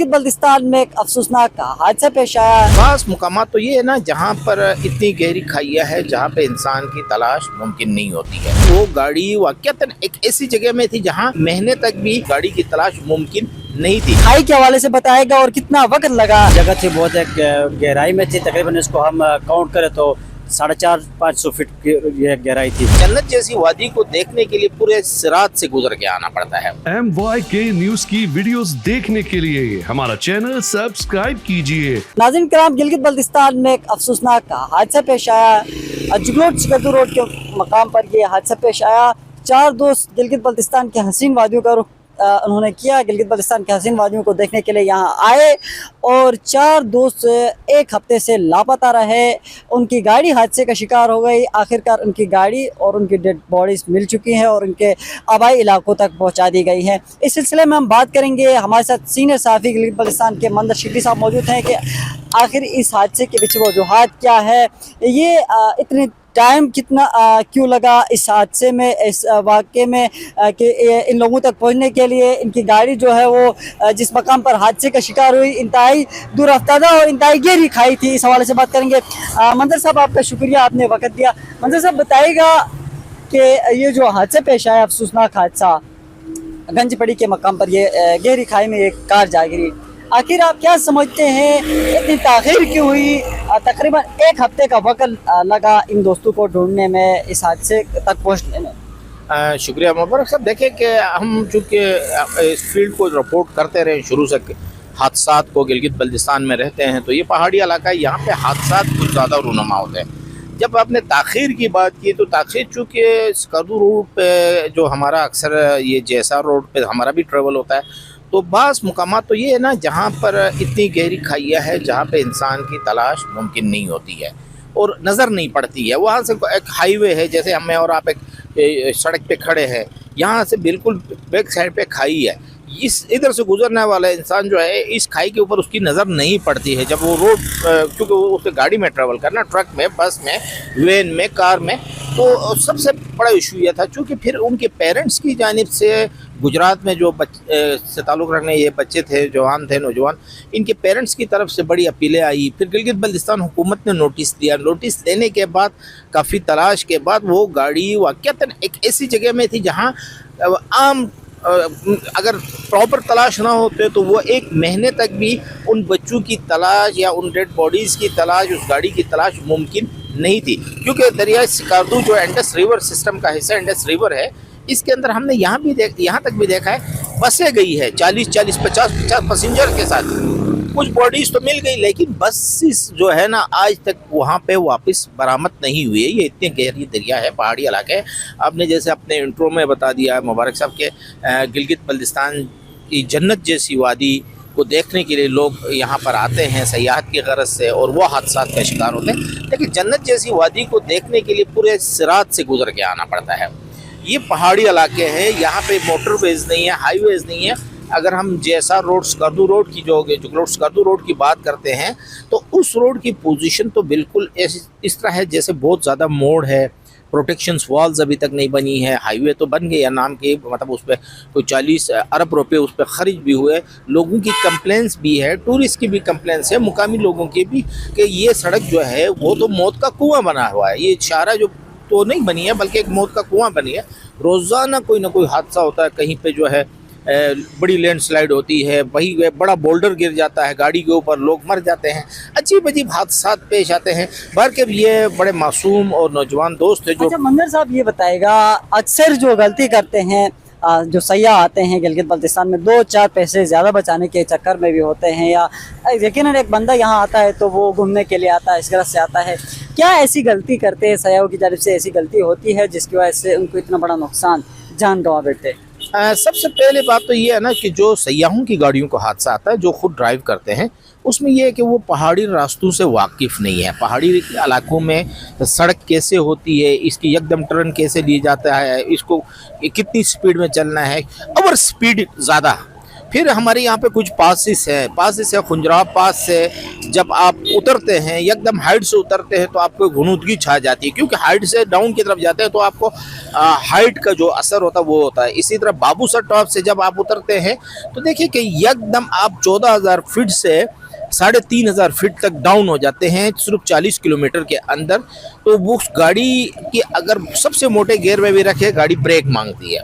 गिलगित बल्तिस्तान में एक अफसोसनाक हादसा पेश आया। खास मुकामात तो ये है ना जहाँ पर इतनी गहरी खाइयाँ है जहाँ पे इंसान की तलाश मुमकिन नहीं होती है। वो गाड़ी वाकईतन एक ऐसी जगह में थी जहाँ महीने तक भी गाड़ी की तलाश मुमकिन नहीं थी। खाई के हवाले से बताएगा और कितना वक्त लगा। जगह थी बहुत एक गहराई में थी, तकरीबन इसको हम काउंट करें तो 450-500 फीट की ये गहराई थी। जन्नत जैसी वादी को देखने के लिए पूरे सिरात से गुजर के आना पड़ता है। MYK न्यूज की वीडियोस देखने के लिए हमारा चैनल सब्सक्राइब कीजिए। नाज़रीन कराम, गिलगित बल्तिस्तान में एक अफसोसनाक हादसा पेश आया। जुगलोट सिकंदर रोड के मकाम पर ये हादसा पेश आया। 4 दोस्त गिलगित बल्तिस्तान के हसीन वादियों का रुख उन्होंने किया। गिलगित बल्तिस्तान के हसीन वादियों को देखने के लिए यहाँ आए और 4 दोस्त एक हफ्ते से लापता रहे। उनकी गाड़ी हादसे का शिकार हो गई। आखिरकार उनकी गाड़ी और उनकी डेड बॉडीज मिल चुकी हैं और उनके आबाई इलाकों तक पहुँचा दी गई हैं। इस सिलसिले में हम बात करेंगे। हमारे साथ सीनियर सहाफ़ी गिलगित बल्तिस्तान के मंदर शिबली साहब मौजूद हैं कि आखिर इस हादसे के पीछे वजूहात क्या है, ये इतनी टाइम कितना क्यों लगा इस हादसे में, इस वाक़े में कि इन लोगों तक पहुंचने के लिए। इनकी गाड़ी जो है वो जिस मकाम पर हादसे का शिकार हुई इंतहाई दूर अफ्तादा और इंतहाई गहरी खाई थी। इस हवाले से बात करेंगे। मंजर साहब, आपका शुक्रिया, आपने वक्त दिया। मंजर साहब, बताइएगा कि ये जो हादसा पेश आया, अफसोसनाक हादसा, गंज पड़ी के मकाम पर ये गहरी खाई में एक कार जा गिरी, आखिर आप क्या समझते हैं इतनी ताख़ीर क्यों हुई? तकरीबन 1 हफ्ते का वक्त लगा इन दोस्तों को ढूंढने में, इस हादसे तक पहुंचने में। शुक्रिया मुबारक साहब। देखें कि हम चूँकि इस फील्ड को रिपोर्ट करते रहे शुरू से, हादसात को गिलगित बल्तिस्तान में रहते हैं तो ये पहाड़ी इलाका है, यहाँ पे हादसात कुछ ज़्यादा रूनुमा होते हैं। जब आपने ताख़ीर की बात की तो ताख़ीर चूँकि स्कर्दू रोड पे जो हमारा अक्सर ये जैसा रोड पे हमारा भी ट्रेवल होता है, तो बास मुकामात तो ये है ना जहाँ पर इतनी गहरी खाइयाँ है जहाँ पे इंसान की तलाश मुमकिन नहीं होती है और नज़र नहीं पड़ती है। वहाँ से एक हाईवे है, जैसे हमें और आप एक सड़क पे खड़े हैं, यहाँ से बिल्कुल बैक साइड पे खाई है। इस इधर से गुजरने वाला इंसान जो है इस खाई के ऊपर उसकी नज़र नहीं पड़ती है। जब वो रोड, क्योंकि वो उसके गाड़ी में ट्रैवल करना, ट्रक में, बस में, वैन में, कार में, तो सबसे बड़ा इशू यह था चूँकि फिर उनके पेरेंट्स की जानिब से गुजरात में जो से ताल्लुक़ रखने ये बच्चे थे, जवान थे, नौजवान, इनके पेरेंट्स की तरफ से बड़ी अपीलें आई। फिर गिलगित बल्तिस्तान हुकूमत ने नोटिस दिया। नोटिस देने के बाद काफ़ी तलाश के बाद वो गाड़ी वाक़ईतन एक ऐसी जगह में थी जहाँ आम अगर प्रॉपर तलाश ना होते तो वो 1 महीने तक भी उन बच्चों की तलाश या उन डेड बॉडीज़ की तलाश, उस गाड़ी की तलाश मुमकिन नहीं थी। क्योंकि दरिया स्कार्दू जो इंडस रिवर सिस्टम का हिस्सा, इंडस रिवर है, इसके अंदर हमने यहाँ तक भी देखा है बसें गई है 40-40, 50-50 पैसेंजर के साथ। कुछ बॉडीज़ तो मिल गई लेकिन बसेस जो है ना आज तक वहाँ पे वापस बरामद नहीं हुई है। ये इतनी गहरी दरिया है, पहाड़ी इलाका है। आपने जैसे अपने इंट्रो में बता दिया मुबारक साहब के गिलगित बल्तिस्तान की जन्नत जैसी वादी को देखने के लिए लोग यहाँ पर आते हैं सयाहत की गरज से और वो हादसात का शिकार होते हैं। लेकिन जन्नत जैसी वादी को देखने के लिए पूरे सिरात से गुजर के आना पड़ता है। ये पहाड़ी इलाके हैं, यहाँ पे मोटरवेज नहीं है, हाईवेज नहीं है। अगर हम जैसा रोड, स्कर्दू रोड की जो स्कर्दू रोड की बात करते हैं तो उस रोड की पोजीशन तो बिल्कुल इस तरह है जैसे बहुत ज़्यादा मोड़ है, प्रोटेक्शंस वॉल्स अभी तक नहीं बनी है। हाईवे तो बन गए या नाम के, मतलब उस पर कोई 40 अरब रुपये उस पर खर्च भी हुए। लोगों की कंप्लेंट्स भी है, टूरिस्ट की भी कंप्लेंट्स है, मुकामी लोगों की भी, कि ये सड़क जो है वो तो मौत का कुआं बना हुआ है। ये शारा जो तो नहीं बनी है बल्कि एक मौत का कुआं बनी है। रोज़ाना कोई ना कोई हादसा होता है, कहीं पे जो है बड़ी लैंडस्लाइड होती है, वही बड़ा बोल्डर गिर जाता है गाड़ी के ऊपर, लोग मर जाते हैं, अजीब अजीब हादसा पेश आते हैं। बल्कि ये बड़े मासूम और नौजवान दोस्त हैं जो। अच्छा मंजर साहब, ये बताएगा अक्सर जो गलती करते हैं जो सयाह आते हैं गिलगित बल्तिस्तान में, 2-4 पैसे ज़्यादा बचाने के चक्कर में भी होते हैं, या यकीनन एक बंदा यहाँ आता है तो वो घूमने के लिए आता है, इस गरज से आता है, क्या ऐसी गलती करते हैं सयाहों की जानिब से, ऐसी गलती होती है जिसकी वजह से उनको इतना बड़ा नुकसान, जान गंवा बैठते हैं? सबसे पहले बात तो ये है ना कि जो सयाहों की गाड़ियों को हादसा आता है, जो खुद ड्राइव करते हैं, उसमें यह है कि वो पहाड़ी रास्तों से वाकिफ़ नहीं है। पहाड़ी इलाकों में सड़क कैसे होती है, इसकी एकदम टर्न कैसे लिया जाता है, इसको कितनी स्पीड में चलना है, ओवर स्पीड ज़्यादा, फिर हमारे यहाँ पे कुछ पासिस है खुंजराब पास से जब आप उतरते हैं एकदम हाइट से उतरते हैं तो आपको घुनूदगी छा जाती है, क्योंकि हाइट से डाउन की तरफ जाते हैं तो आपको हाइट का जो असर होता है वो होता है। इसी तरह बाबूसर टॉप से जब आप उतरते हैं तो देखिए कि एकदम आप 14,000 फीट से 3,500 फीट तक डाउन हो जाते हैं सिर्फ 40 किलोमीटर के अंदर। तो वो गाड़ी की अगर सबसे मोटे गियर में भी रखे गाड़ी ब्रेक मांगती है।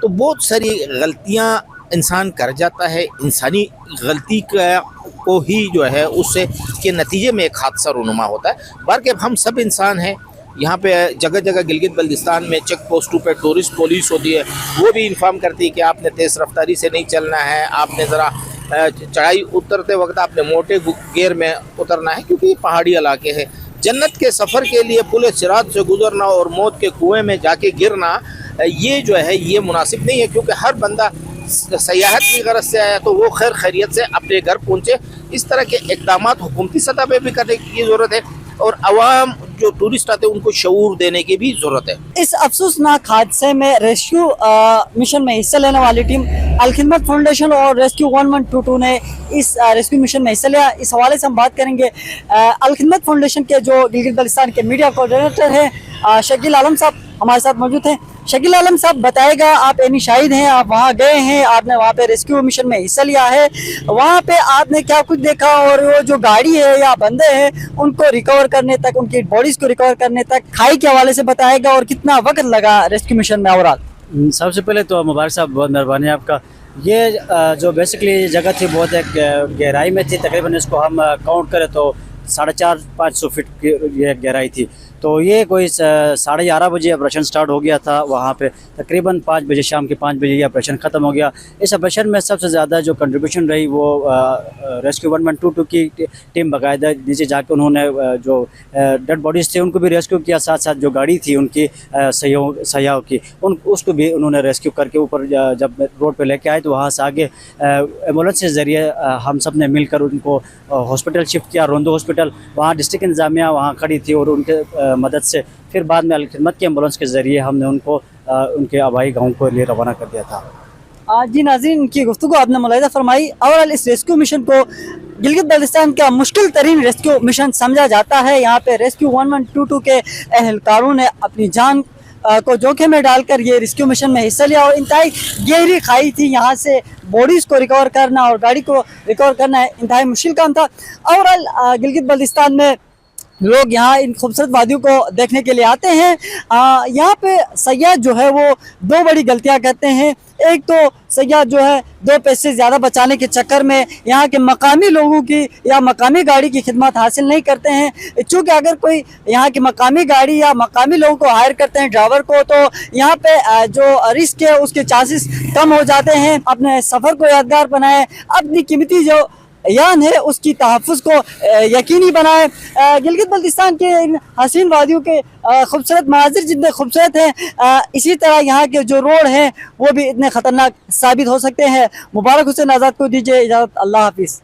तो बहुत सारी गलतियां इंसान कर जाता है, इंसानी गलती को ही जो है उससे के नतीजे में एक हादसा रूनुमा होता है। बाकी हम सब इंसान हैं, यहाँ पे जगह जगह गिलगित बल्तिस्तान में चेक पोस्टों पे टूरिस्ट पुलिस होती है, वो भी इन्फॉर्म करती है कि आपने तेज़ रफ्तारी से नहीं चलना है, आपने ज़रा चढ़ाई उतरते वक्त आपने मोटे गियर में उतरना है, क्योंकि ये पहाड़ी इलाके हैं। जन्नत के सफ़र के लिए पुल सिरात से गुजरना और मौत के कुएं में जाके गिरना ये जो है ये मुनासिब नहीं है, क्योंकि हर बंदा सयाहत की गरज से आया तो वो खैर खैरियत से अपने घर पहुँचे। इस तरह के इक़दाम हुकूमती सतह पे भी करने की ज़रूरत है और आवाम जो टूरिस्ट आते हैं उनको शऊर देने की भी ज़रूरत है। इस अफसोसनाक हादसे में रेस्क्यू मिशन में हिस्सा लेने वाली टीम अल खिदमत फाउंडेशन और रेस्क्यू 1122 ने इस रेस्क्यू मिशन में हिस्सा लिया। इस हवाले से हम बात करेंगे अल खिदमत फाउंडेशन के जो गिलगित बल्तिस्तान के मीडिया कोऑर्डिनेटर हैं शकील आलम साहब हमारे साथ मौजूद हैं। शकील आलम साहब बताएगा, आप एनी शाहिद हैं, आप वहाँ गए हैं, आपने वहाँ पे रेस्क्यू मिशन में हिस्सा लिया है, वहाँ पे आपने क्या कुछ देखा और वो जो गाड़ी है या बंदे हैं उनको रिकवर करने तक, उनकी बॉडीज को रिकवर करने तक खाई के हवाले से बताएगा और कितना वक्त लगा रेस्क्यू मिशन में ओवरऑल। सबसे पहले तो मुबारक साहब, बहुत मेहरबानी आपका। ये जो बेसिकली जगह थी बहुत एक गहराई में थी, तकरीबन इसको हम काउंट करें तो 450-500 फीट की ये गहराई थी। तो ये कोई 11:30 बजे ऑपरेशन स्टार्ट हो गया था वहाँ पे, तकरीबन 5 बजे शाम के 5 बजे ये ऑपरेशन ख़त्म हो गया। इस ऑपरेशन में सबसे ज़्यादा जो कंट्रीब्यूशन रही वो रेस्क्यू 1122 की टीम बाकायदा नीचे जाकर उन्होंने जो डेड बॉडीज़ थे उनको भी रेस्क्यू किया, साथ साथ जो गाड़ी थी उनकी सयाहों की उसको भी उन्होंने रेस्क्यू करके ऊपर जब रोड पर लेके आए तो वहाँ से आगे एम्बुलेंस के ज़रिए हम सब ने मिलकर उनको हॉस्पिटल शिफ्ट किया, रोंदो हॉस्पिटल। वहाँ डिस्ट्रिक्ट इंतज़ामिया वहाँ खड़ी थी और उनके मदद से फिर बाद में अल खिदमत की एम्बुलेंस के ज़रिए हमने उनको उनके आबाई गाँव को लिए रवाना कर दिया था। जी नाज़रीन, इनकी गुफ्तगू आपने मुलाहिज़ा फरमाई। ओवरऑल इस रेस्क्यू मिशन को गिलगित बल्तिस्तान का मुश्किल तरीन रेस्क्यू मिशन समझा जाता है। यहाँ पे रेस्क्यू 1122 के एहलकारों ने अपनी जान को जोखिम में डालकर ये रेस्क्यू मिशन में हिस्सा लिया और इंतहाई गहरी खाई थी, यहाँ से बॉडीज़ को रिकवर करना और गाड़ी को रिकवर करना इंतहाई मुश्किल काम था। ओवरऑल गिलगित बल्तिस्तान में लोग यहाँ इन खूबसूरत वादियों को देखने के लिए आते हैं। यहाँ पे सयाह जो है वो दो बड़ी गलतियाँ करते हैं। एक तो सयाह जो है 2 पैसे ज़्यादा बचाने के चक्कर में यहाँ के मकामी लोगों की या मकामी गाड़ी की खिदमत हासिल नहीं करते हैं। चूँकि अगर कोई यहाँ की मकामी गाड़ी या मकामी लोगों को हायर करते हैं ड्राइवर को, तो यहाँ पे जो रिस्क है उसके चांसेस कम हो जाते हैं। अपने सफ़र को यादगार बनाएं, अपनी कीमती जो यान है उसकी तहफ़्फ़ुज़ को यकीनी बनाए। गिलगित बल्तिस्तान के इन हसीन वादियों के खूबसूरत मनाजिर जितने खूबसूरत हैं, इसी तरह यहाँ के जो रोड हैं वो भी इतने ख़तरनाक साबित हो सकते हैं। मुबारक हुसैन आज़ाद को दीजिए इजाज़त। अल्लाह हाफिज़।